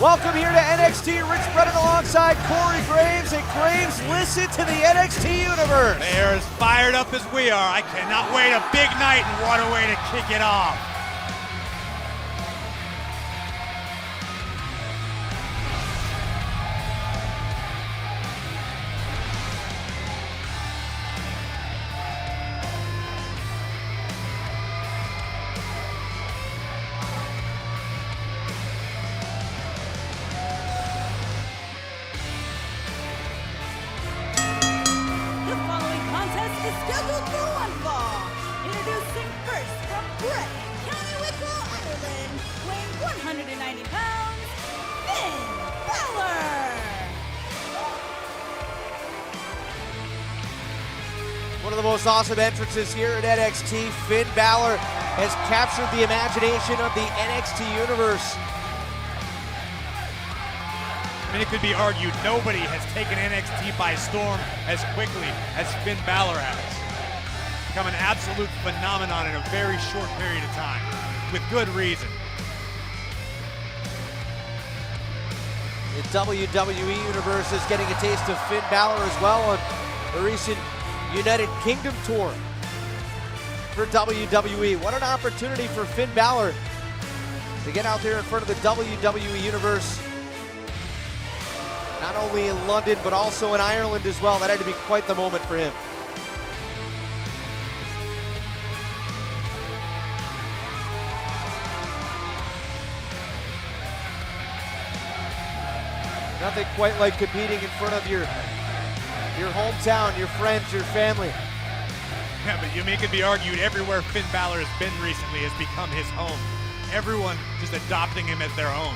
Welcome here to NXT. Rich Brennan alongside Corey Graves. And Graves, listen to the NXT universe. They are as fired up as we are. I cannot wait. A big night and what a way to kick it off. One of the most awesome entrances here at NXT. Finn Bálor has captured the imagination of the NXT universe. I mean, it could be argued nobody has taken NXT by storm as quickly as Finn Bálor has. Become an absolute phenomenon in a very short period of time, with good reason. The WWE universe is getting a taste of Finn Bálor as well on the recent United Kingdom tour for WWE. What an opportunity for Finn Bálor to get out there in front of the WWE universe. Not only in London, but also in Ireland as well. That had to be quite the moment for him. Nothing quite like competing in front of your hometown, your friends, your family. Yeah, but it could be argued everywhere Finn Bálor has been recently has become his home. Everyone just adopting him as their own.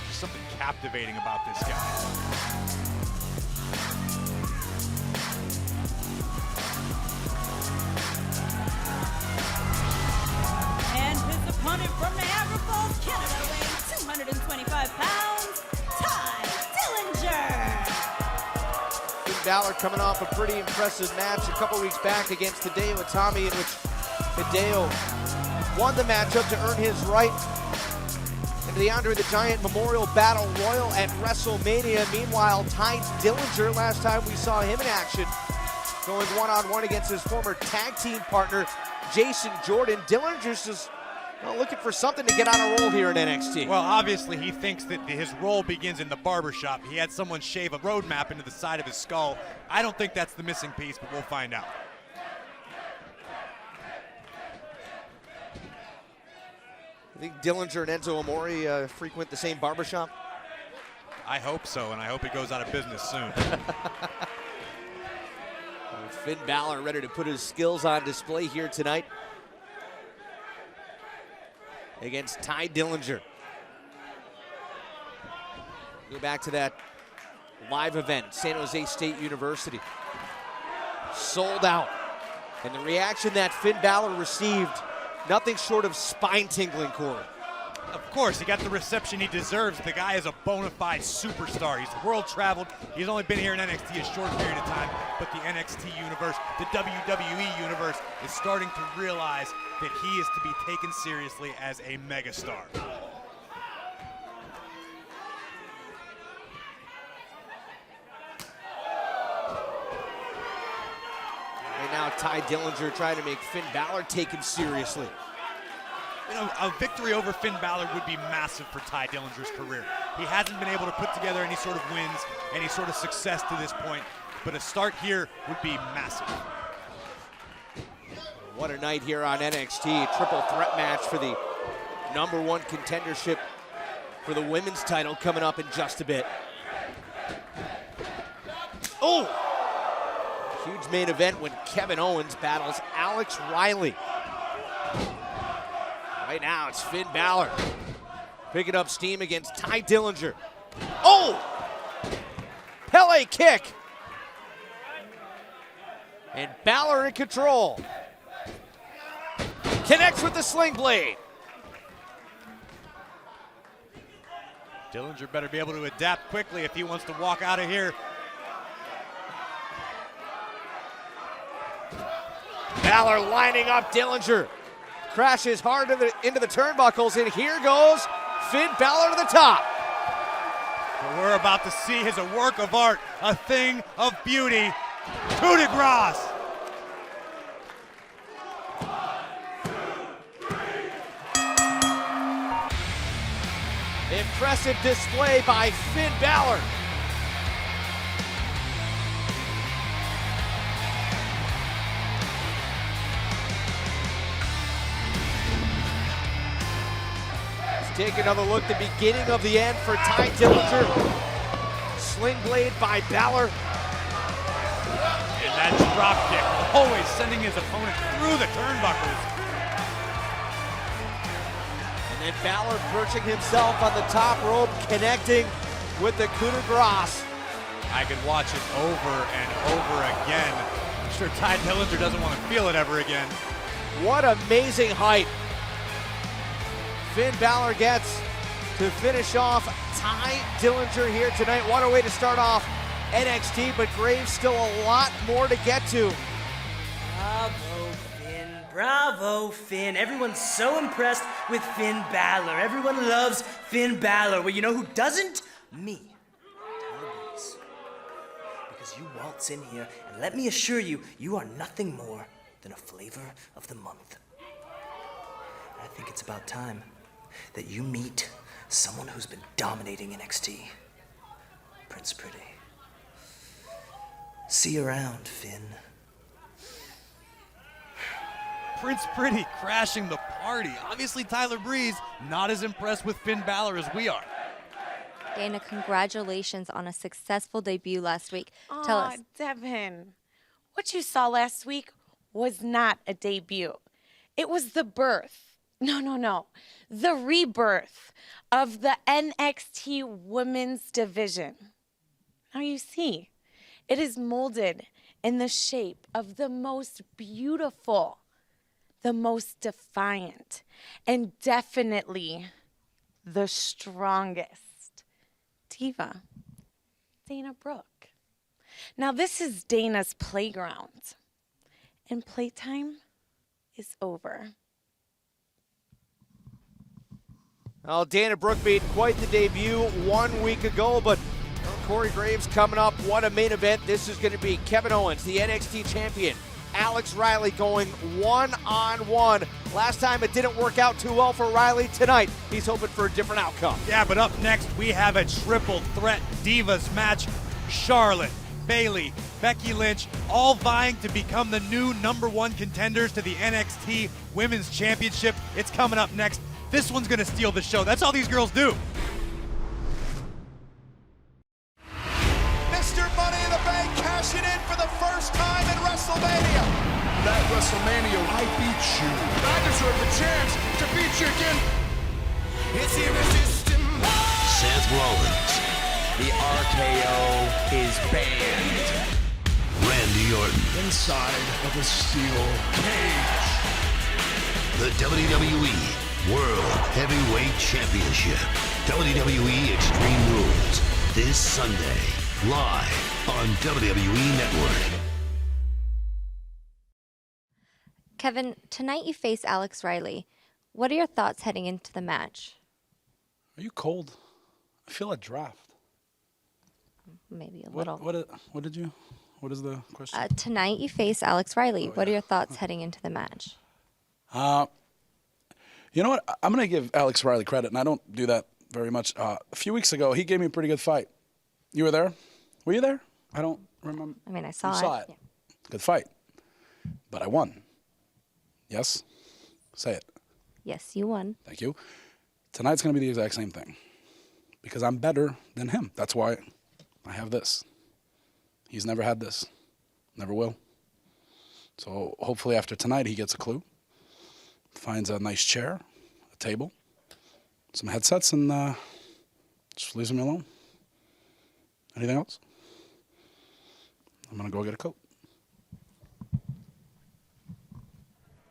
There's something captivating about this guy. From Niagara Falls, Canada, weighing 225 pounds, Dillinger. Finn Bálor coming off a pretty impressive match a couple weeks back against Hideo Itami, in which Hideo won the matchup to earn his right into the Andre the Giant Memorial Battle Royal at WrestleMania. Meanwhile, Dillinger, last time we saw him in action, going one-on-one against his former tag team partner, Jason Jordan. Dillinger's just looking for something to get on a roll here in NXT. Well, obviously he thinks that his role begins in the barbershop. He had someone shave a road map into the side of his skull. I don't think that's the missing piece, but we'll find out. I think Dillinger and Enzo Amore frequent the same barbershop. I hope so, and I hope he goes out of business soon. Finn Bálor ready to put his skills on display here tonight against Dillinger. Go back to that live event, San Jose State University. Sold out. And the reaction that Finn Bálor received, nothing short of spine-tingling, Corey. Of course, he got the reception he deserves. The guy is a bona fide superstar. He's world-traveled. He's only been here in NXT a short period of time, but the NXT universe, the WWE universe, is starting to realize that he is to be taken seriously as a megastar. And now Dillinger trying to make Finn Bálor take him seriously. You know, a victory over Finn Bálor would be massive for Dillinger's career. He hasn't been able to put together any sort of wins, any sort of success to this point, but a start here would be massive. What a night here on NXT. Triple threat match for the #1 contendership for the women's title coming up in just a bit. Oh! Huge main event when Kevin Owens battles Alex Riley. Right now, it's Finn Bálor picking up steam against Dillinger. Oh! Pele kick. And Balor in control. Connects with the sling blade. Dillinger better be able to adapt quickly if he wants to walk out of here. Balor lining up Dillinger. Crashes hard into the turnbuckles, and here goes Finn Bálor to the top. What we're about to see is a work of art, a thing of beauty. Coup de grace. Impressive display by Finn Bálor. Let's take another look at the beginning of the end for Ty Dillinger. Sling blade by Balor. And that drop kick, always sending his opponent through the turnbuckles. And Balor perching himself on the top rope, connecting with the coup de grace. I could watch it over and over again. I'm sure Ty Dillinger doesn't want to feel it ever again. What amazing height Finn Bálor gets to finish off Ty Dillinger here tonight. What a way to start off NXT, but Graves still a lot more to get to. Bravo, Finn. Bravo, Finn. Everyone's so impressed with Finn Bálor. Everyone loves Finn Bálor. Well, you know who doesn't? Me. Television. Because you waltz in here, and let me assure you, you are nothing more than a flavor of the month. And I think it's about time that you meet someone who's been dominating NXT. Prince Pretty. See you around, Finn. Prince Pretty crashing the party. Obviously, Tyler Breeze not as impressed with Finn Bálor as we are. Dana, congratulations on a successful debut last week. Tell us. Devin, what you saw last week was not a debut. It was the birth. No. The rebirth of the NXT Women's Division. Now you see, it is molded in the shape of the most beautiful, the most defiant, and definitely the strongest diva, Dana Brooke. Now this is Dana's playground, and playtime is over. Well, Dana Brooke made quite the debut 1 week ago, but Corey Graves coming up. What a main event. This is going to be Kevin Owens, the NXT champion. Alex Riley going one-on-one. Last time it didn't work out too well for Riley. Tonight, he's hoping for a different outcome. Yeah, but up next, we have a triple threat divas match. Charlotte, Bayley, Becky Lynch, all vying to become the new #1 contenders to the NXT Women's Championship. It's coming up next. This one's gonna steal the show. That's all these girls do. Mr. Money in the Bank cashing in for the first time in WrestleMania. That WrestleMania, I beat you. I deserve the chance to beat you again. It's irresistible. Seth Rollins. The RKO is banned. Randy Orton. Inside of a steel cage. The WWE World Heavyweight Championship. WWE Extreme Rules. This Sunday, live on WWE Network. Kevin, tonight you face Alex Riley. What are your thoughts heading into the match? Are you cold? I feel a draft. Maybe a little. What is the question? Tonight you face Alex Riley. What are your thoughts heading into the match? You know what? I'm going to give Alex Riley credit, and I don't do that very much. A few weeks ago, he gave me a pretty good fight. You were there? Were you there? I don't remember. I mean, I saw You it. saw it. Yeah. Good fight. But I won. Yes? Say it. Yes, you won. Thank you. Tonight's going to be the exact same thing. Because I'm better than him. That's why I have this. He's never had this. Never will. So hopefully after tonight he gets a clue. Finds a nice chair, a table, some headsets, and just leaves me alone. Anything else? I'm going to go get a coat.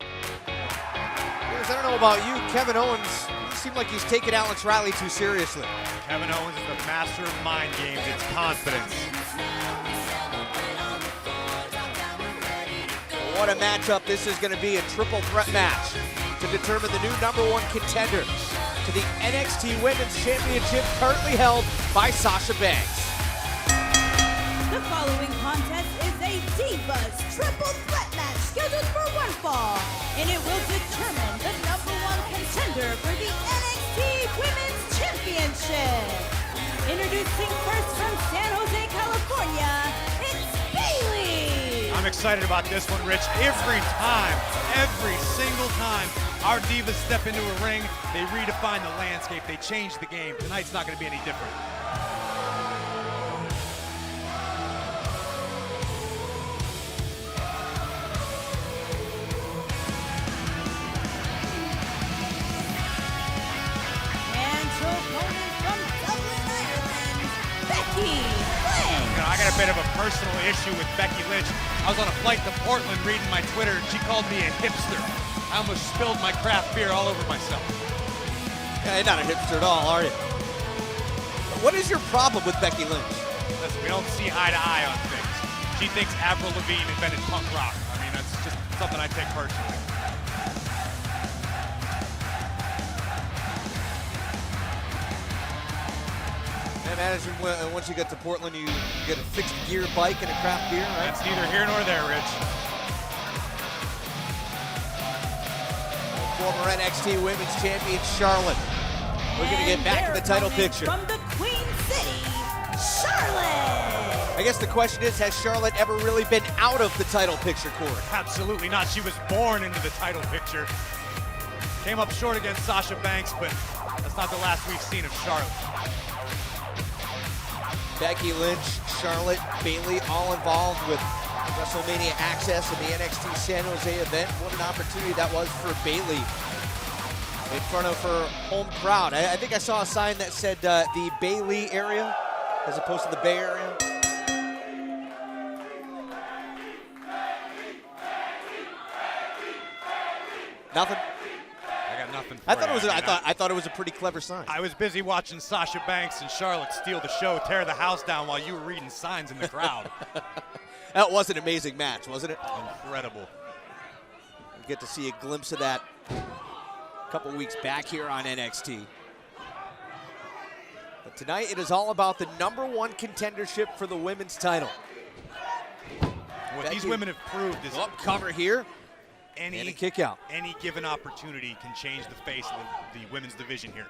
I don't know about you, Kevin Owens, he seemed like he's taking Alex Riley too seriously. Kevin Owens is the master of mind games. It's confidence. What a matchup this is going to be, a triple threat match to determine the new #1 contender to the NXT Women's Championship, currently held by Sasha Banks. The following contest is a Divas Triple Threat Match scheduled for one fall, and it will determine the #1 contender for the NXT Women's Championship. Introducing first from San Jose, California, it's Bayley. I'm excited about this one, Rich. Every single time our divas step into a ring, they redefine the landscape, they change the game. Tonight's not going to be any different. I got a bit of a personal issue with Becky Lynch. I was on a flight to Portland reading my Twitter, and she called me a hipster. I almost spilled my craft beer all over myself. Yeah, you're not a hipster at all, are you? What is your problem with Becky Lynch? Listen, we don't see eye to eye on things. She thinks Avril Lavigne invented punk rock. I mean, that's just something I take personally. I imagine once you get to Portland, you get a fixed gear bike and a craft beer, right? That's neither here nor there, Rich. Former NXT Women's Champion Charlotte. We're going to get back to the title picture. From the Queen City, Charlotte. I guess the question is, has Charlotte ever really been out of the title picture, Corey? Absolutely not. She was born into the title picture. Came up short against Sasha Banks, but that's not the last we've seen of Charlotte. Becky Lynch, Charlotte, Bayley, all involved with WrestleMania access in the NXT San Jose event. What an opportunity that was for Bayley in front of her home crowd. I think I saw a sign that said the Bayley area as opposed to the Bay Area. Nothing? I got nothing for I thought you. it was. I thought it was a pretty clever sign. I was busy watching Sasha Banks and Charlotte steal the show, tear the house down while you were reading signs in the crowd. That was an amazing match, wasn't it? Incredible. We get to see a glimpse of that a couple weeks back here on NXT. But tonight it is all about the #1 contendership for the women's title. What these women have proved is cover here. And a kick out. Any given opportunity can change the face of the women's division here.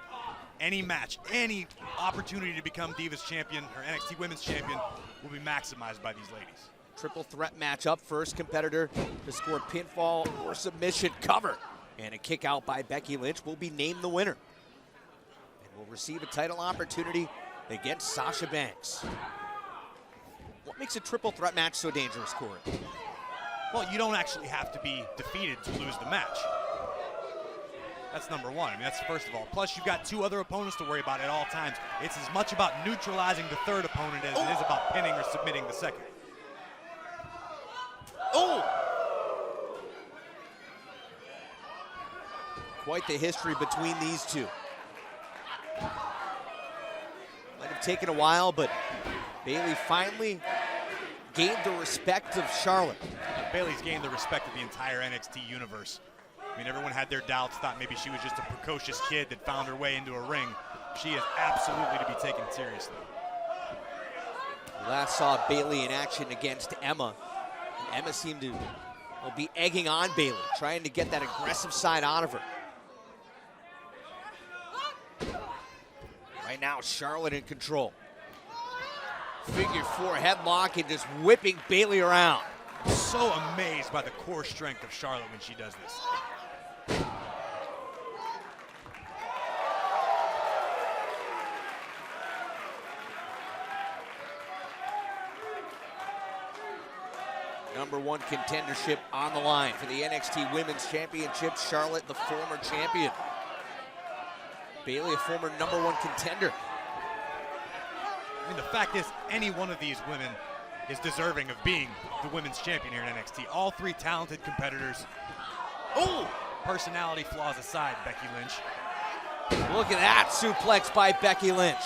Any match, any opportunity to become Divas champion or NXT Women's champion will be maximized by these ladies. Triple threat match up. First competitor to score pinfall or submission, cover. And a kick out by Becky Lynch will be named the winner. And will receive a title opportunity against Sasha Banks. What makes a triple threat match so dangerous, Corey? Well, you don't actually have to be defeated to lose the match. That's #1. I mean, that's first of all. Plus, you've got 2 other opponents to worry about at all times. It's as much about neutralizing the third opponent as it is about pinning or submitting the second. Oh! Quite the history between these two. Might have taken a while, but Bayley finally gained the respect of Charlotte. Bayley's gained the respect of the entire NXT universe. I mean, everyone had their doubts, thought maybe she was just a precocious kid that found her way into a ring. She is absolutely to be taken seriously. We last saw Bayley in action against Emma. And Emma seemed to be egging on Bayley, trying to get that aggressive side out of her. Right now, Charlotte in control. Figure 4 headlock and just whipping Bayley around. So amazed by the core strength of Charlotte when she does this. #1 contendership on the line for the NXT Women's Championship. Charlotte, the former champion. Bayley, a former #1 contender. I mean, the fact is, any one of these women is deserving of being the women's champion here in NXT. All 3 talented competitors. Oh! Personality flaws aside, Becky Lynch. Look at that suplex by Becky Lynch.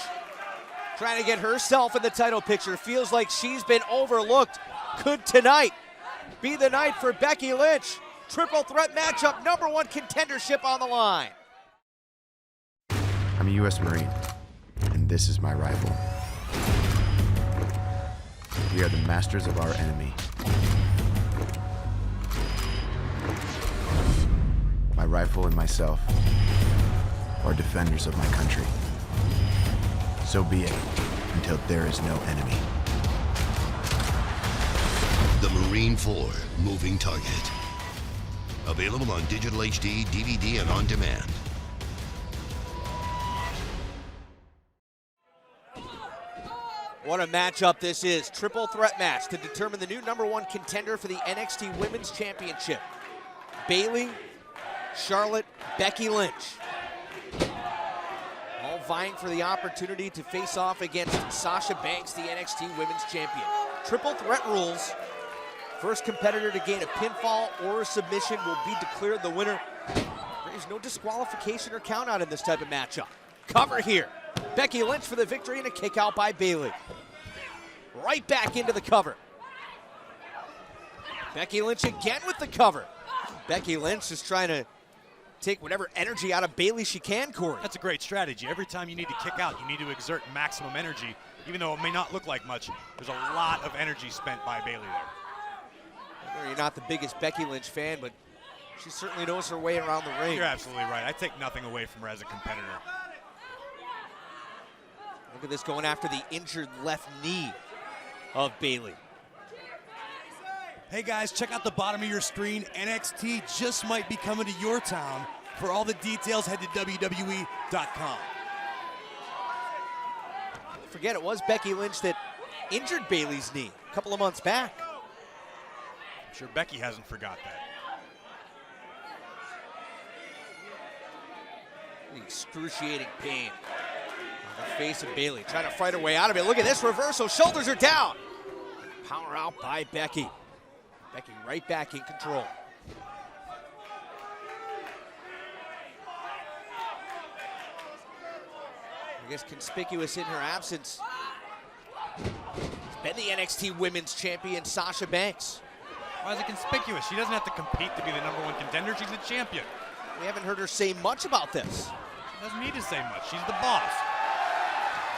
Trying to get herself in the title picture. Feels like she's been overlooked. Could tonight be the night for Becky Lynch. Triple threat matchup, #1 contendership on the line. I'm a U.S. Marine, and this is my rifle. We are the masters of our enemy. My rifle and myself are defenders of my country. So be it, until there is no enemy. The Marine 4 Moving Target. Available on digital HD, DVD, and on demand. What a matchup this is. Triple threat match to determine the new #1 contender for the NXT Women's Championship. Bayley, Charlotte, Becky Lynch. All vying for the opportunity to face off against Sasha Banks, the NXT Women's Champion. Triple threat rules. First competitor to gain a pinfall or a submission will be declared the winner. There's no disqualification or count out in this type of matchup. Cover here. Becky Lynch for the victory and a kick out by Bayley. Right back into the cover. Becky Lynch again with the cover. Becky Lynch is trying to take whatever energy out of Bayley she can, Corey. That's a great strategy. Every time you need to kick out, you need to exert maximum energy. Even though it may not look like much, there's a lot of energy spent by Bayley there. I know you're not the biggest Becky Lynch fan, but she certainly knows her way around the ring. You're absolutely right. I take nothing away from her as a competitor. Look at this going after the injured left knee of Bayley. Hey guys, check out the bottom of your screen. NXT just might be coming to your town. For all the details, head to WWE.com. Don't forget, it was Becky Lynch that injured Bayley's knee a couple of months back. I'm sure Becky hasn't forgot that. The excruciating pain on the face of Bayley, trying to fight her way out of it. Look at this reversal, shoulders are down. Power out by Becky. Becky right back in control. I guess conspicuous in her absence has been the NXT Women's Champion, Sasha Banks. Why is it conspicuous? She doesn't have to compete to be the #1 contender. She's the champion. We haven't heard her say much about this. She doesn't need to say much. She's the boss.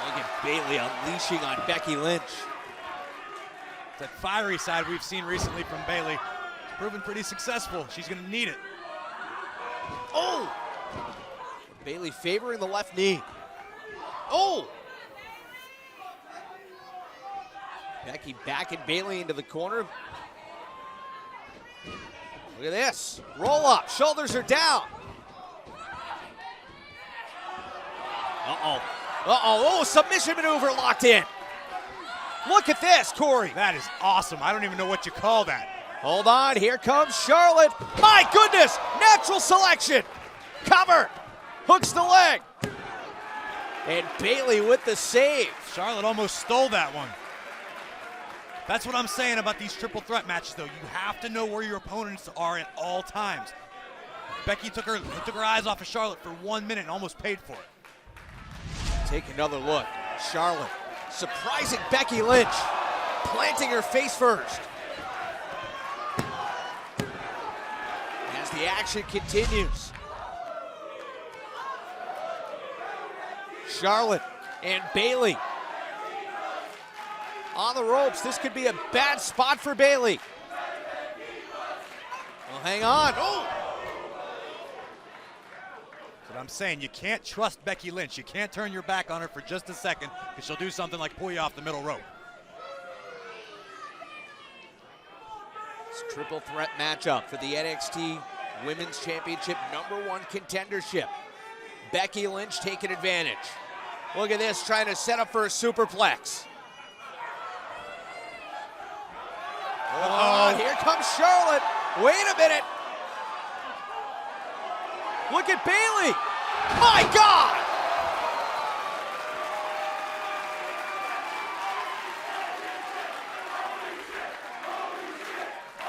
Look at Bayley unleashing on Becky Lynch. That fiery side we've seen recently from Bayley. It's proven pretty successful. She's going to need it. Oh! Bayley favoring the left knee. Oh! Becky backing Bayley into the corner. Look at this. Roll up. Shoulders are down. Uh-oh. Uh-oh. Oh, submission maneuver locked in. Look at this, Corey. That is awesome. I don't even know what you call that. Hold on. Here comes Charlotte. My goodness. Natural selection. Cover. Hooks the leg. And Bayley with the save. Charlotte almost stole that one. That's what I'm saying about these triple threat matches, though. You have to know where your opponents are at all times. Becky took her eyes off of Charlotte for 1 minute and almost paid for it. Take another look. Charlotte surprising Becky Lynch, planting her face first. As the action continues. Charlotte and Bayley on the ropes. This could be a bad spot for Bayley. Well, hang on. Oh! That's what I'm saying. You can't trust Becky Lynch. You can't turn your back on her for just a second because she'll do something like pull you off the middle rope. It's a triple threat matchup for the NXT Women's Championship #1 contendership. Becky Lynch taking advantage. Look at this, trying to set up for a superplex. Oh, here comes Charlotte. Wait a minute. Look at Bayley. My God!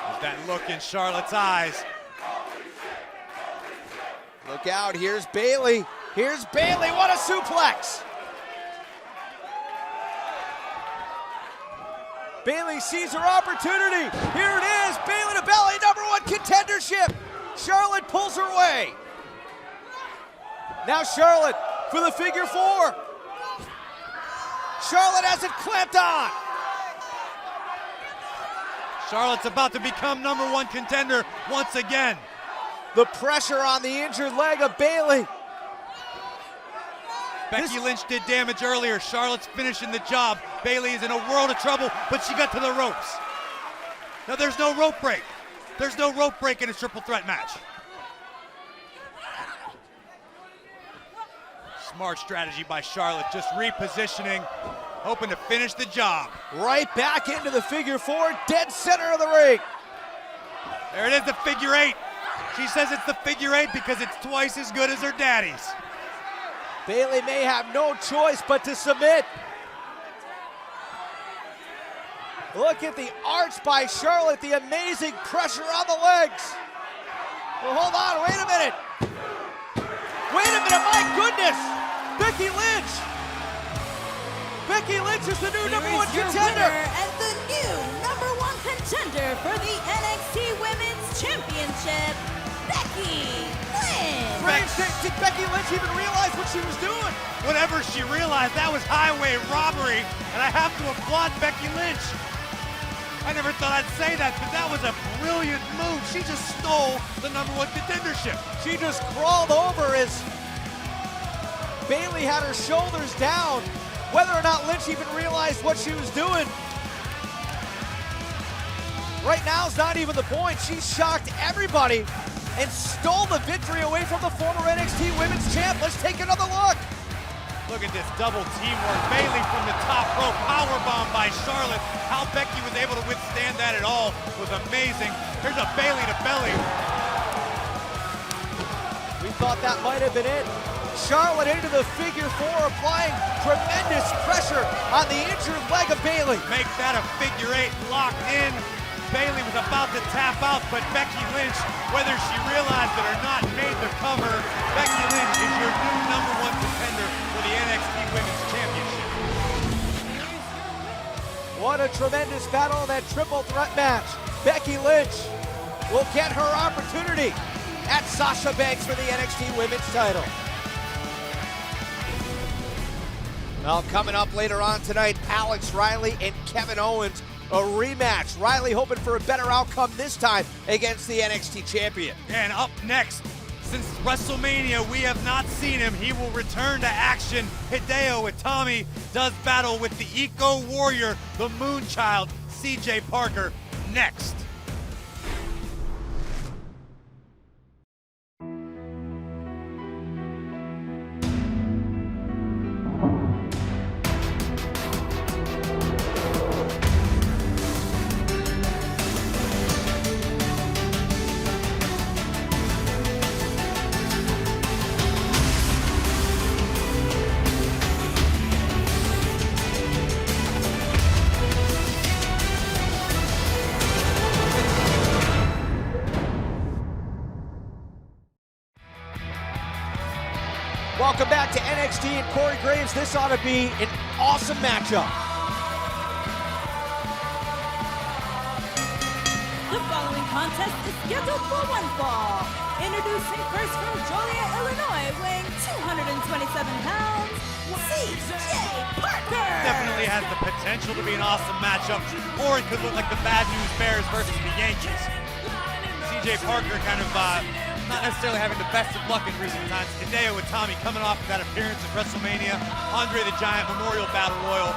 There's that look in Charlotte's eyes. Look out, here's Bayley. Here's Bayley, what a suplex! Bayley sees her opportunity. Here it is, Bayley to belly, #1 contendership. Charlotte pulls her away. Now Charlotte for the figure 4. Charlotte has it clamped on. Charlotte's about to become #1 contender once again. The pressure on the injured leg of Bayley. Becky Lynch did damage earlier. Charlotte's finishing the job. Bayley is in a world of trouble, but she got to the ropes. Now there's no rope break. There's no rope break in a triple threat match. Smart strategy by Charlotte, just repositioning, hoping to finish the job. Right back into the figure 4, dead center of the ring. There it is, the figure 8. She says it's the figure 8 because it's twice as good as her daddy's. Bayley may have no choice but to submit. Look at the arch by Charlotte, the amazing pressure on the legs. Well, hold on, wait a minute. Wait a minute, my goodness. Becky Lynch. Becky Lynch is the new #1 contender. And the new #1 contender for the NXT Women's Championship, Becky Lynch. Did Becky Lynch even realize what she was doing? Whatever she realized, that was highway robbery, and I have to applaud Becky Lynch. I never thought I'd say that, but that was a brilliant move. She just stole the #1 contendership. She just crawled over as Bayley had her shoulders down. Whether or not Lynch even realized what she was doing, right now is not even the point. She shocked everybody and stole the victory away from the former NXT Women's Champ. Let's take another look. Look at this double teamwork. Bayley from the top rope, powerbomb by Charlotte. How Becky was able to withstand that at all was amazing. Here's a Bayley to belly. We thought that might have been it. Charlotte into the figure 4, applying tremendous pressure on the injured leg of Bayley. Make that a figure 8 locked in. Bayley was about to tap out, but Becky Lynch, whether she realized it or not, made the cover. Becky Lynch is your new #1 contender for the NXT Women's Championship. What a tremendous battle in that triple threat match. Becky Lynch will get her opportunity at Sasha Banks for the NXT Women's title. Well, coming up later on tonight, Alex Riley and Kevin Owens, a rematch. Riley hoping for a better outcome this time against the NXT champion. And up next, since WrestleMania, we have not seen him. He will return to action. Hideo Itami does battle with the Eco Warrior, the Moonchild, CJ Parker, next. Welcome back to NXT and Corey Graves. This ought to be an awesome matchup. The following contest is scheduled for one fall. Introducing first from Joliet, Illinois, weighing 227 pounds, CJ Parker. Definitely has the potential to be an awesome matchup, or it could look like the Bad News Bears versus the Yankees. CJ Parker kind of not necessarily having the best of luck in recent times. Hideo Itami coming off of that appearance at WrestleMania, Andre the Giant Memorial Battle Royal.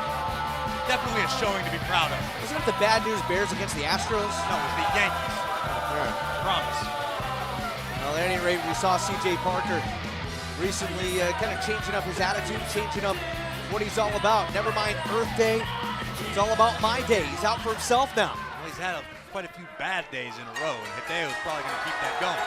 Definitely a showing to be proud of. Wasn't it the Bad News Bears against the Astros? No, it was the Yankees. Promise. Well, at any rate, we saw CJ Parker recently kind of changing up his attitude, changing up what he's all about. Never mind Earth Day. It's all about my day. He's out for himself now. Well, he's had quite a few bad days in a row, and Hideo's probably going to keep that going.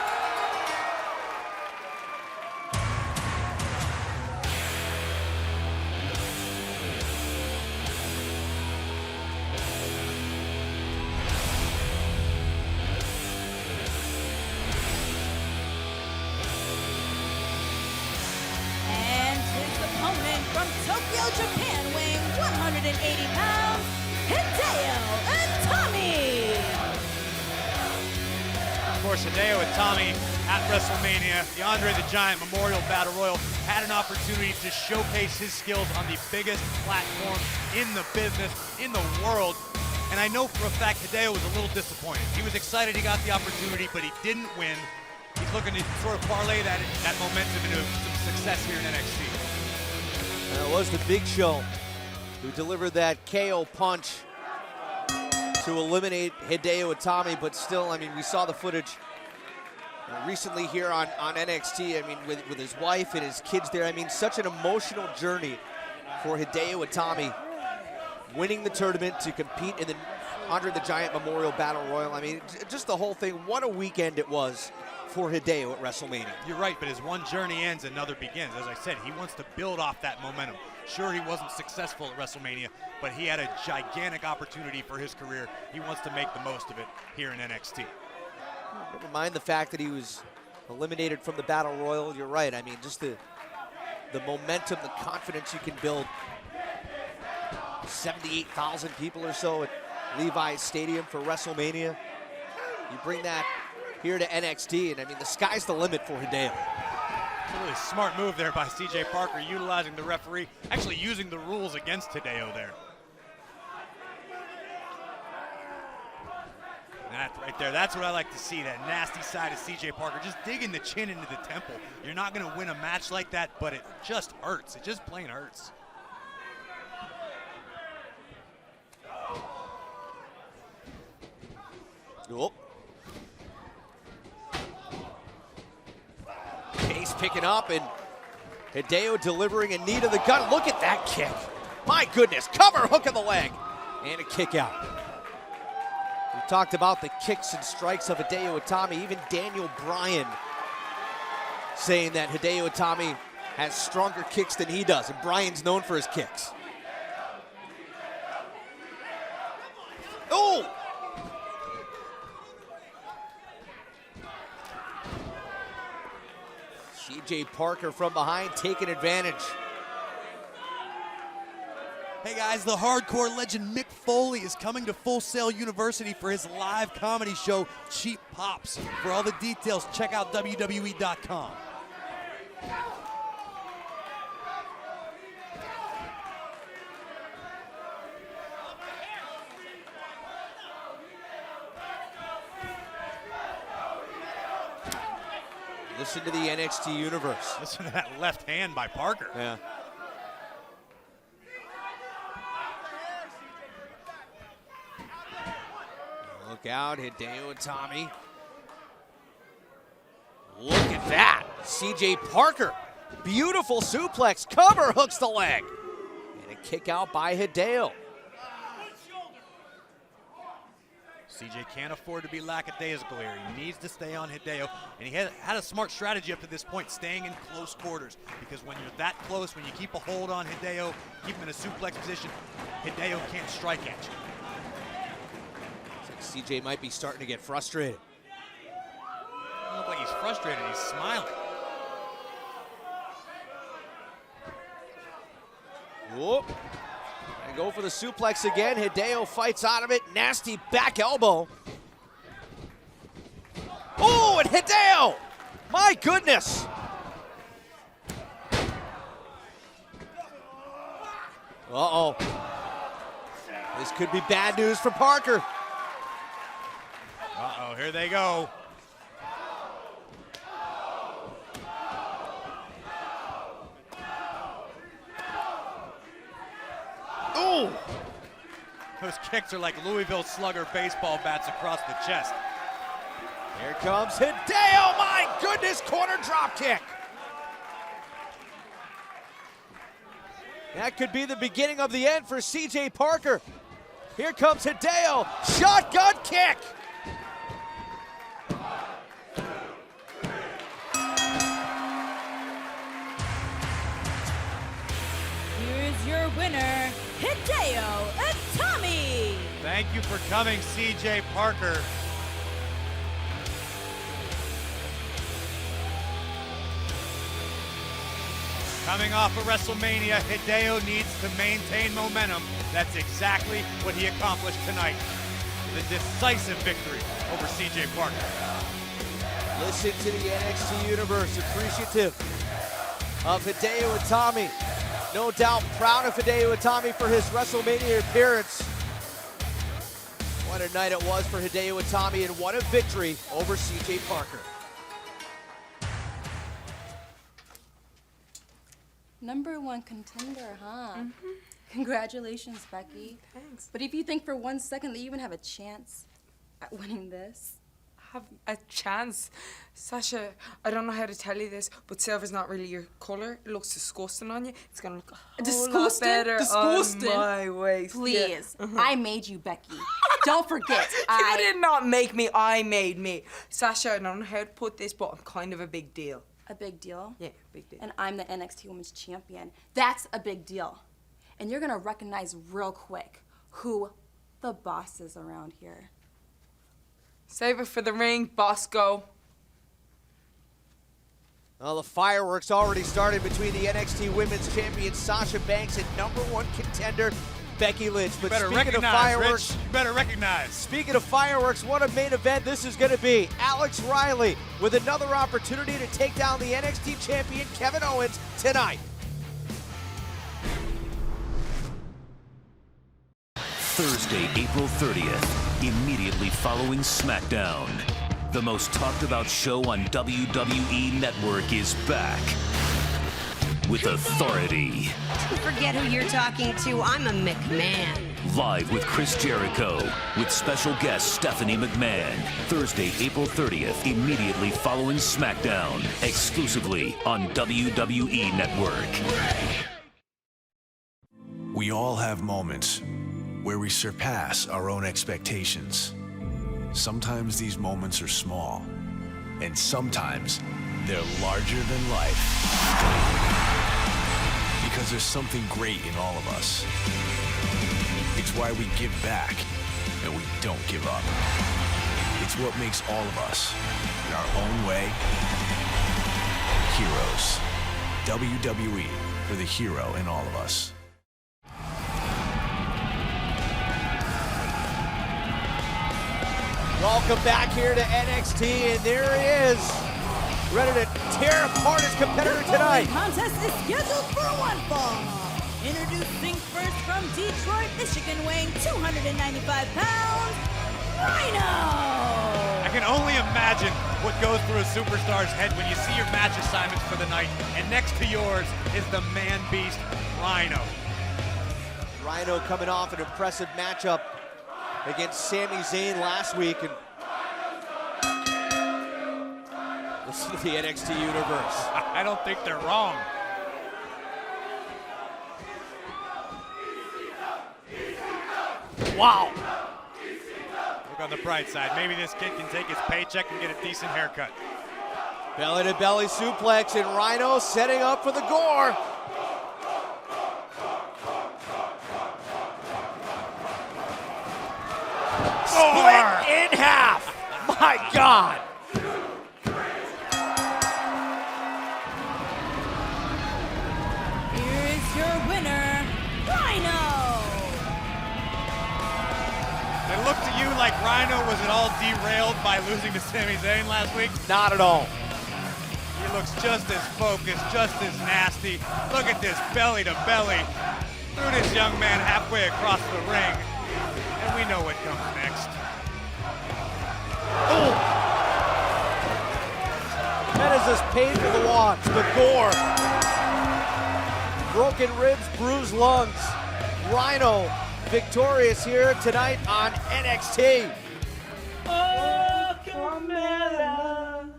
And his opponent from Tokyo, Japan, weighing 180 pounds, Hideo Itami. Of course, Hideo Itami at WrestleMania, the Andre the Giant Memorial Battle Royal, had an opportunity to showcase his skills on the biggest platform in the business, in the world. And I know for a fact Hideo was a little disappointed. He was excited he got the opportunity, but he didn't win. He's looking to sort of parlay that momentum into some success here in NXT. It was the Big Show who delivered that KO punch to eliminate Hideo Itami, but still, I mean, we saw the footage recently here on NXT. I mean, with his wife and his kids there. I mean, such an emotional journey for Hideo Itami, winning the tournament to compete in the Andre the Giant Memorial Battle Royal. I mean, just the whole thing, what a weekend it was for Hideo at WrestleMania. You're right, but as one journey ends, another begins. As I said, he wants to build off that momentum. Sure, he wasn't successful at WrestleMania, but he had a gigantic opportunity for his career. He wants to make the most of it here in NXT. Never mind the fact that he was eliminated from the Battle Royal. You're right. I mean, just the momentum, the confidence you can build. 78,000 people or so at Levi's Stadium for WrestleMania. You bring that here to NXT, and I mean, the sky's the limit for Hideo. It's a really smart move there by CJ Parker, utilizing the referee, actually using the rules against Hideo there. That right there, that's what I like to see, that nasty side of CJ Parker, just digging the chin into the temple. You're not going to win a match like that, but it just hurts. It just plain hurts. Oh. Pace picking up, and Hideo delivering a knee to the gut. Look at that kick. My goodness, cover hook of the leg, and a kick out. We talked about the kicks and strikes of Hideo Itami. Even Daniel Bryan saying that Hideo Itami has stronger kicks than he does, and Bryan's known for his kicks. Oh! CJ Parker from behind taking advantage. Hey guys, the hardcore legend Mick Foley is coming to Full Sail University for his live comedy show, Cheap Pops. For all the details, check out WWE.com. Listen to the NXT universe. Listen to that left hand by Parker. Yeah. Look out, Hideo Itami. Look at that. CJ Parker. Beautiful suplex. Cover hooks the leg. And a kick out by Hideo. CJ can't afford to be lackadaisical here. He needs to stay on Hideo, and he had a smart strategy up to this point, staying in close quarters, because when you're that close, when you keep a hold on Hideo, keep him in a suplex position, Hideo can't strike at you. Looks like CJ might be starting to get frustrated. Doesn't look like he's frustrated, he's smiling. Whoop. And go for the suplex again. Hideo fights out of it. Nasty back elbow. Oh, and Hideo! My goodness! Uh-oh. This could be bad news for Parker. Uh-oh, here they go. Ooh! Those kicks are like Louisville Slugger baseball bats across the chest. Here comes Hideo! My goodness, corner drop kick! That could be the beginning of the end for CJ Parker. Here comes Hideo, shotgun kick! Here's your winner, Hideo Itami. Thank you for coming, CJ Parker. Coming off of WrestleMania, Hideo needs to maintain momentum. That's exactly what he accomplished tonight. The decisive victory over CJ Parker. Listen to the NXT Universe, appreciative of Hideo Itami. No doubt proud of Hideo Itami for his WrestleMania appearance. What a night it was for Hideo Itami, and what a victory over CJ Parker. #1 contender, huh? Congratulations, Becky. Thanks. But if you think for 1 second that you even have a chance at winning this, Have a chance. Sasha, I don't know how to tell you this, but silver's not really your color. It looks disgusting on you. It's gonna look a whole lot better Disgusting? on my waist. Please, Yeah. I made you, Becky. Don't forget, You did not make me, I made me. Sasha, I don't know how to put this, but I'm kind of a big deal. A big deal? Yeah, big deal. And I'm the NXT Women's Champion. That's a big deal. And you're gonna recognize real quick who the boss is around here. Save it for the ring, boss, go. Well, the fireworks already started between the NXT Women's Champion Sasha Banks and #1 contender Becky Lynch. But Better speaking of recognize, fireworks, Rich. You better recognize. Speaking of fireworks, what a main event this is going to be. Alex Riley with another opportunity to take down the NXT champion Kevin Owens tonight. Thursday, April 30th, immediately following SmackDown. The most talked about show on WWE Network is back with authority. Forget who you're talking to. I'm a McMahon. Live with Chris Jericho, with special guest Stephanie McMahon. Thursday, April 30th, immediately following SmackDown. Exclusively on WWE Network. We all have moments where we surpass our own expectations. Sometimes these moments are small, and sometimes they're larger than life. Because there's something great in all of us. It's why we give back, and we don't give up. It's what makes all of us, in our own way, heroes. WWE, for the hero in all of us. Welcome back here to NXT, and there he is, ready to tear apart his competitor tonight. The contest is scheduled for one fall. Introducing first from Detroit, Michigan, weighing 295 pounds, Rhyno! I can only imagine what goes through a superstar's head when you see your match assignments for the night, and next to yours is the man-beast, Rhyno. Rhyno coming off an impressive matchup against Sami Zayn last week. And listen to the NXT Universe. I don't think they're wrong. Wow. Look on the bright side. Maybe this kid can take his paycheck and get a decent haircut. Belly to belly suplex, and Rhyno setting up for the gore. Split in half. My God. Here is your winner, Rhyno! It looked to you like Rhyno was at all derailed by losing to Sami Zayn last week? Not at all. He looks just as focused, just as nasty. Look at this belly to belly. Threw this young man halfway across the ring. And we know what comes next. Oh. That is as paid for the watch. The gore. Broken ribs, bruised lungs. Rhyno victorious here tonight on NXT. Oh, Carmella,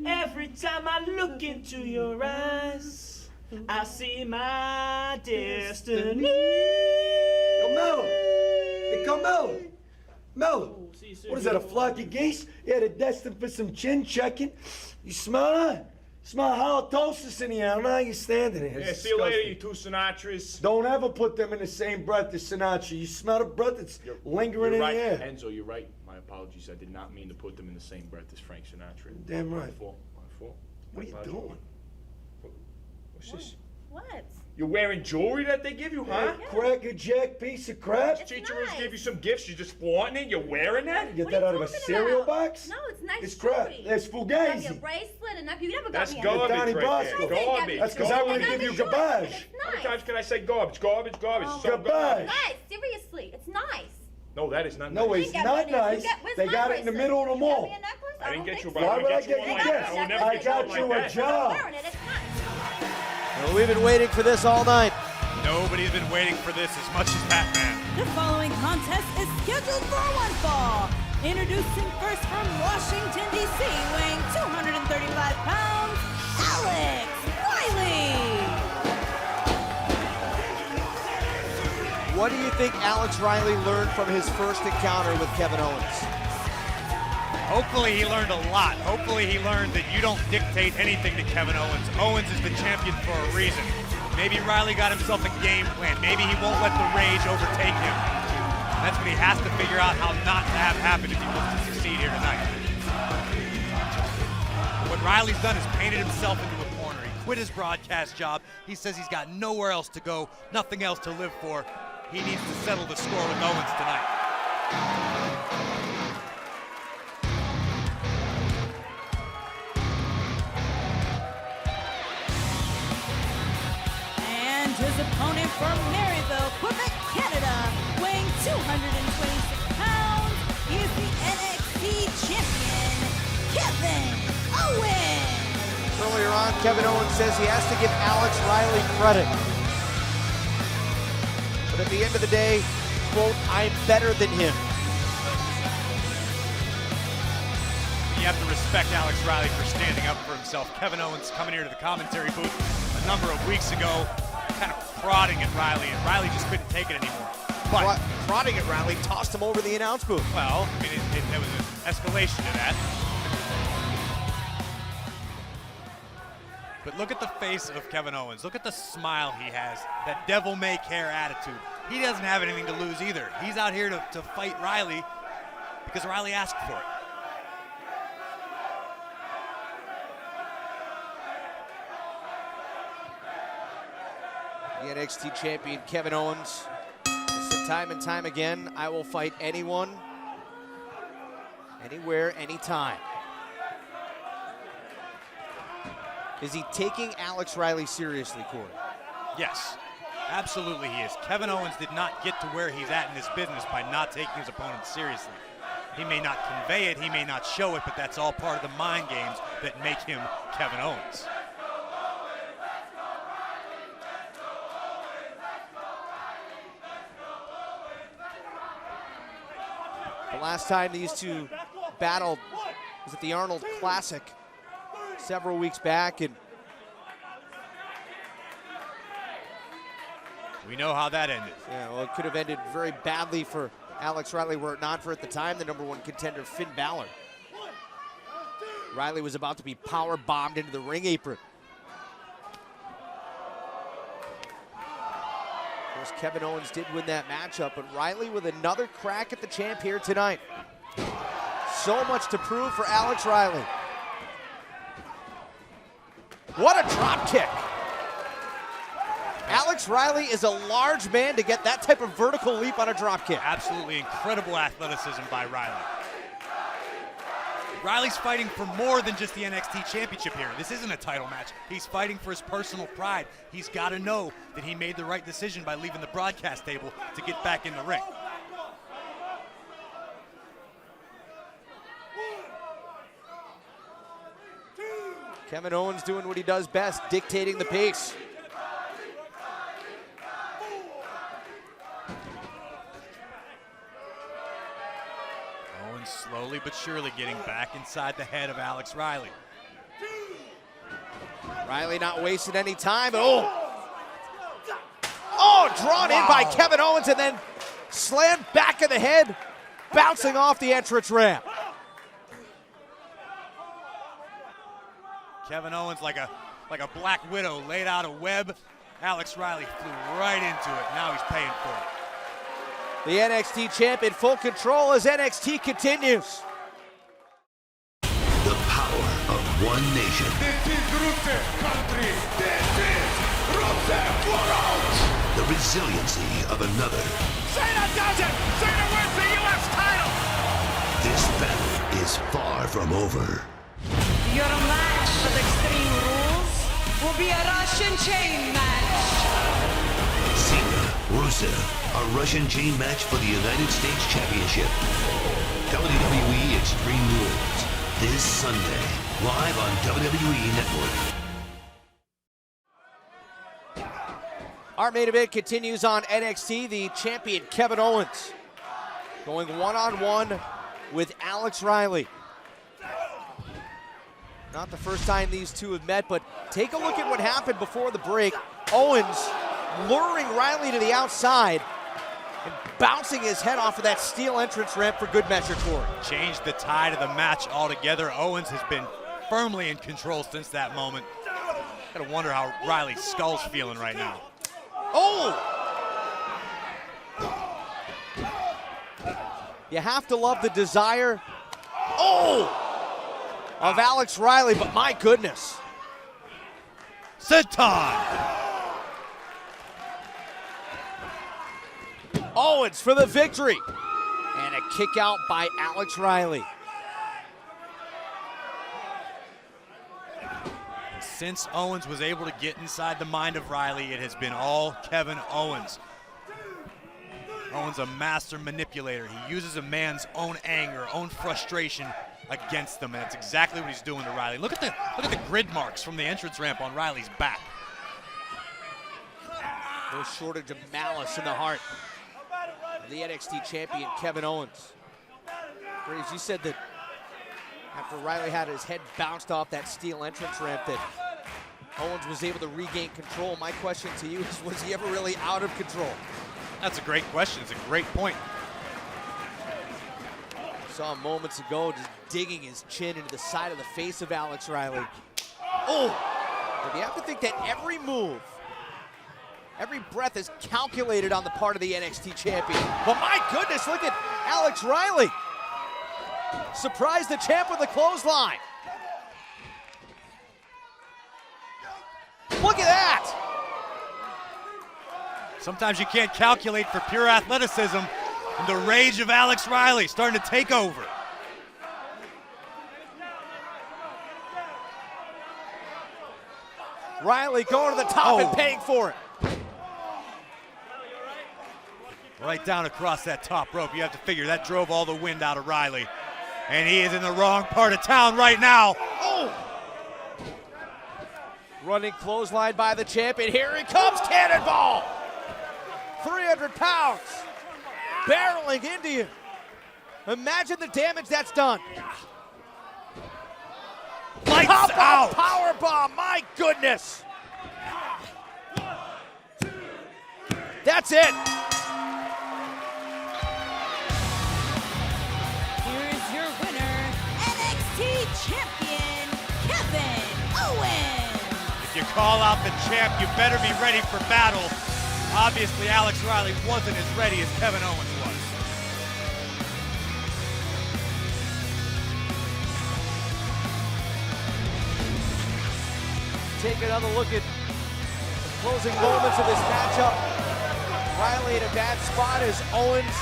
every time I look into your eyes, I see my destiny. Yo, Melo! Hey, come Melo! Melo! What is that, a flock of geese? Yeah, they're destined for some chin checking. You smell that? Smell halitosis in here. I don't know how you're standing here. Yeah, see you later, you two Sinatras. Don't ever put them in the same breath as Sinatra. You smell the breath that's lingering in right. the air. Enzo, you're right. My apologies. I did not mean to put them in the same breath as Frank Sinatra. Damn right. My fault. My fault. What are you My apologies. doing? What's this? What? You're wearing jewelry that they give you, huh? Cracker jack piece of crap. Teacher always give you some gifts. You're just flaunting it. You're wearing that? You get that out of a cereal box? No, it's nice It's crap. jewelry. That's You got me a fugazi. bracelet and you never got That's me a garbage Donnie right Brasco. there. Garbage. That's because I want to give you garbage. How many times can I say garbage? Garbage, garbage. Oh, So garbage. garbage. Guys, seriously, it's nice. No, that is not No, nice. it's not nice. They got it in the middle of the mall. I didn't get you a Why would I you get one you like this? that. I would never I get got one you like a that. job. Well, we've been waiting for this all night. Nobody's been waiting for this as much as that man. The following contest is scheduled for one fall. Introducing first from Washington, D.C., weighing 235 pounds, Alex Riley. What do you think Alex Riley learned from his first encounter with Kevin Owens? Hopefully he learned a lot. Hopefully he learned that you don't dictate anything to Kevin Owens. Owens is the champion for a reason. Maybe Riley got himself a game plan. Maybe he won't let the rage overtake him. That's what he has to figure out how not to have happen if he wants to succeed here tonight. What Riley's done is painted himself into a corner. He quit his broadcast job. He says he's got nowhere else to go, nothing else to live for. He needs to settle the score with Owens tonight. And his opponent from Maryville, Quebec, Canada, weighing 226 pounds, he is the NXT champion, Kevin Owens. Earlier on, Kevin Owens says he has to give Alex Riley credit. But at the end of the day, quote, I'm better than him. You have to respect Alex Riley for standing up for himself. Kevin Owens coming here to the commentary booth a number of weeks ago, kind of prodding at Riley, and Riley just couldn't take it anymore. But prodding at Riley tossed him over the announce booth. Well, I mean, there was an escalation to that. But look at the face of Kevin Owens. Look at the smile he has, that devil-may-care attitude. He doesn't have anything to lose either. He's out here to fight Riley because Riley asked for it. The NXT champion, Kevin Owens, said time and time again, I will fight anyone, anywhere, anytime. Is he taking Alex Riley seriously, Corey? Yes, absolutely he is. Kevin Owens did not get to where he's at in this business by not taking his opponent seriously. He may not convey it, he may not show it, but that's all part of the mind games that make him Kevin Owens. The last time these two battled was at the Arnold Classic several weeks back, and we know how that ended. Yeah, well, it could have ended very badly for Alex Riley were it not for, at the time, the #1 contender, Finn Bálor. Riley was about to be power bombed into the ring apron. Of course, Kevin Owens did win that matchup, but Riley with another crack at the champ here tonight. So much to prove for Alex Riley. What a drop kick. Alex Riley is a large man to get that type of vertical leap on a drop kick. Absolutely incredible athleticism by Riley. Riley's fighting for more than just the NXT championship here. This isn't a title match. He's fighting for his personal pride. He's got to know that he made the right decision by leaving the broadcast table to get back in the ring. Kevin Owens doing what he does best, dictating the pace. Owens slowly but surely getting back inside the head of Alex Riley. Riley not wasting any time. Oh, drawn in by Kevin Owens and then slammed back of the head, bouncing off the entrance ramp. Kevin Owens like a black widow laid out a web. Alex Riley flew right into it. Now he's paying for it. The NXT champ in full control as NXT continues. The power of one nation. This is Rusev country. This is Rusev resiliency of another. Cena does it! Cena wins the U.S. title! This battle is far from over. Your match for the Extreme Rules will be a Russian chain match. Cena, Rusev, a Russian chain match for the United States Championship. WWE Extreme Rules, this Sunday, live on WWE Network. Our main event continues on NXT. The champion, Kevin Owens, going one-on-one with Alex Riley. Not the first time these two have met, but take a look at what happened before the break. Owens luring Riley to the outside and bouncing his head off of that steel entrance ramp for good measure, Corey. Changed the tide of the match altogether. Owens has been firmly in control since that moment. Gotta wonder how Riley's skull's feeling right now. Oh! You have to love the desire. Oh! Of Alex Riley, but my goodness. Senton! Owens for the victory. And a kick out by Alex Riley. Since Owens was able to get inside the mind of Riley, it has been all Kevin Owens. Owens a master manipulator. He uses a man's own anger, own frustration against them, and that's exactly what he's doing to Riley. Look at the grid marks from the entrance ramp on Riley's back. No shortage of malice in the heart of the NXT champion, Kevin Owens. Graves, you said that after Riley had his head bounced off that steel entrance ramp that Owens was able to regain control. My question to you is, was he ever really out of control? That's a great question. It's a great point. Saw him moments ago just digging his chin into the side of the face of Alex Riley. Oh! But you have to think that every move, every breath is calculated on the part of the NXT champion. But my goodness, look at Alex Riley. Surprised the champ with the clothesline. Look at that! Sometimes you can't calculate for pure athleticism, and the rage of Alex Riley starting to take over. Riley going to the top and paying for it. Right down across that top rope. You have to figure that drove all the wind out of Riley. And he is in the wrong part of town right now. Oh! Running clothesline by the champion. Here he comes, cannonball! 300 pounds. Barreling into you. Imagine the damage that's done. Lights Top out. Power bomb, my goodness. That's it. Here's your winner, NXT champion, Kevin Owens. If you call out the champ, you better be ready for battle. Obviously, Alex Riley wasn't as ready as Kevin Owens was. Take another look at the closing moments of this matchup. Riley in a bad spot as Owens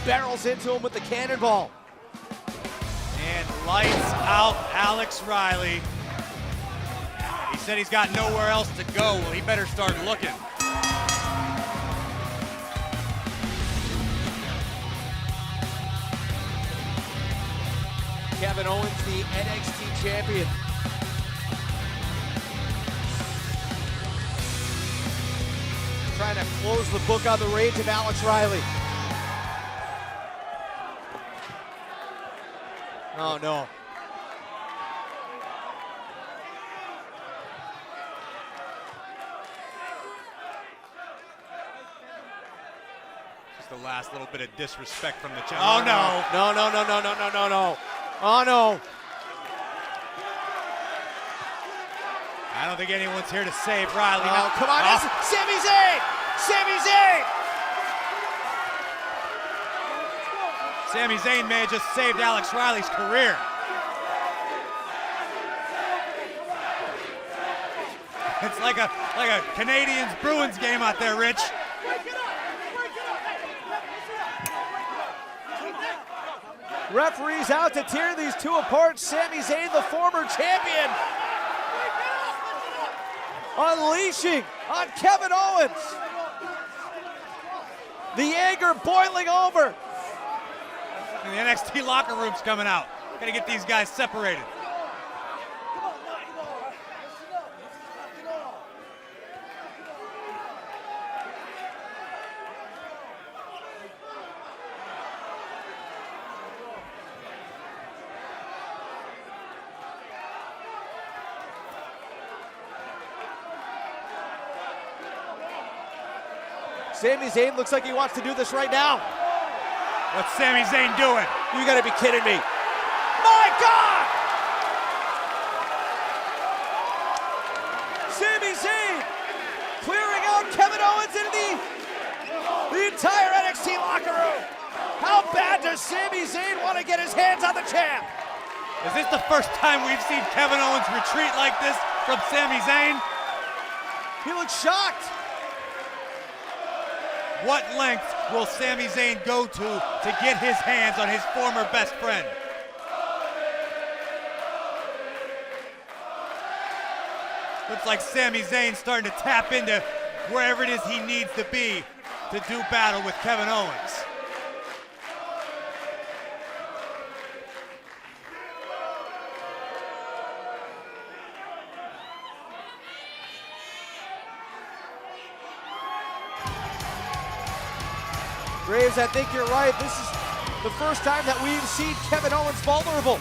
barrels into him with the cannonball. And lights out Alex Riley. He said he's got nowhere else to go. Well, he better start looking. Kevin Owens, the NXT champion. Trying to close the book on the rage of Alex Riley. Oh no. Just the last little bit of disrespect from the champ. Oh no. No, no, no, no, no, no, no, no. Oh no. I don't think anyone's here to save Riley. Oh, come on, it's Sami Zayn! Sami Zayn! Sami Zayn may have just saved Alex Riley's career. It's like a Canadians-Bruins game out there, Rich. Referees out to tear these two apart. Sami Zayn, the former champion, unleashing on Kevin Owens. The anger boiling over. And the NXT locker room's coming out. Gotta get these guys separated. Sami Zayn looks like he wants to do this right now. What's Sami Zayn doing? You gotta be kidding me. My God! Sami Zayn clearing out Kevin Owens into the entire NXT locker room. How bad does Sami Zayn want to get his hands on the champ? Is this the first time we've seen Kevin Owens retreat like this from Sami Zayn? He looks shocked. What lengths will Sami Zayn go to get his hands on his former best friend? Looks like Sami Zayn starting to tap into wherever it is he needs to be to do battle with Kevin Owens. Graves, I think you're right. This is the first time that we've seen Kevin Owens vulnerable.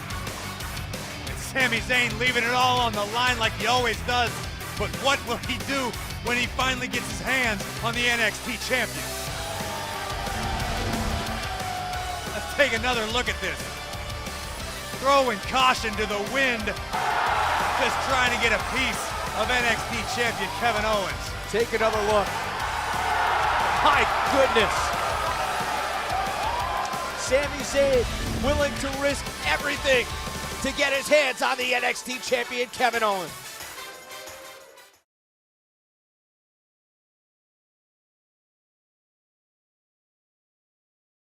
And Sami Zayn leaving it all on the line like he always does. But what will he do when he finally gets his hands on the NXT champion? Let's take another look at this. Throwing caution to the wind. Just trying to get a piece of NXT champion Kevin Owens. Take another look. My goodness. Sami Zayn willing to risk everything to get his hands on the NXT champion Kevin Owens.